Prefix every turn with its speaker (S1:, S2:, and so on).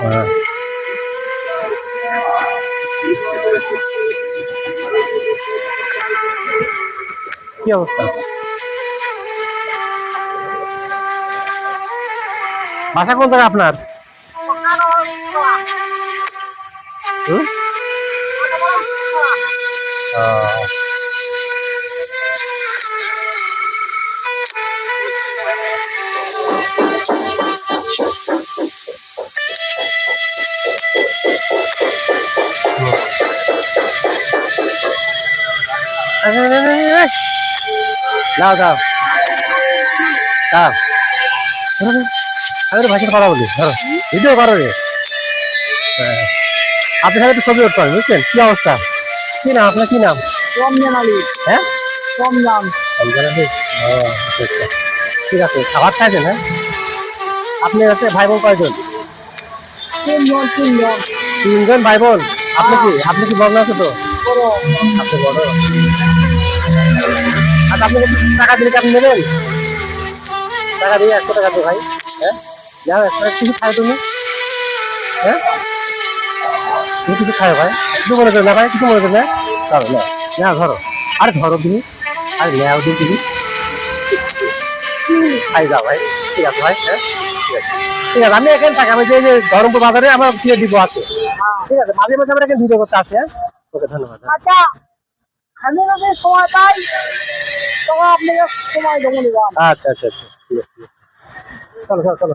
S1: হ্যাঁ। কি অবস্থা? বাসা কোন জায়গা আপনার? হুম? আহ, এই, এই, এই, এই, এই, দাও দাও দাও। ধরো, ধরো। আমি তো ভাইয়ের কথা বলি, ধরো ভিডিও করো রে। হ্যাঁ। আপনার সাথে তো ছবি উঠতে হবে, বুঝছেন কি অবস্থা? কি নাম আপনার, কি নাম?
S2: রমজান আলী।
S1: হ্যাঁ,
S2: রমজান।
S1: রমজান আলী। ও আচ্ছা আচ্ছা, ঠিক আছে। খাবার খাইছেন? হ্যাঁ। আপনি আছে ভাই বোন কয়জন?
S2: তিনজন তিনজন।
S1: তিনজন ভাই বোন। আপনি কি বড় না ছোট?
S2: বড়।
S1: আপনি বড়। আচ্ছা, আপনি টাকা দিলে কি আপনি নেবেন? টাকা দিয়ে 100 টাকা দিও ভাই। হ্যাঁ, যাও 100 কিছু খাও তুমি। হ্যাঁ, তুমি কিছু খাও ভাই, কিছু মনে করো না ভাই, কিছু মনে করো না। ধরো না, না ধরো, আরে ধরো তুমি, আরে নেও দিন তুমি, খাই যাও ভাই। ঠিক আছে ভাই, হ্যাঁ ঠিক আছে। ঠিক আছে, আমি এখানে থাকি, আমি যে ধরমপুর বাজারে আমার ফিরে দিব আছে। ঠিক আছে, মাঝে মাঝে আমরা এখানে ভিডিও করতে আসি। হ্যাঁ, ওকে ধন্যবাদ।
S2: আচ্ছা, আমি যদি সময় পাই তখন আপনাকে সময় দেবো।
S1: আচ্ছা আচ্ছা আচ্ছা, ঠিক আছে, চলো চলো চলো।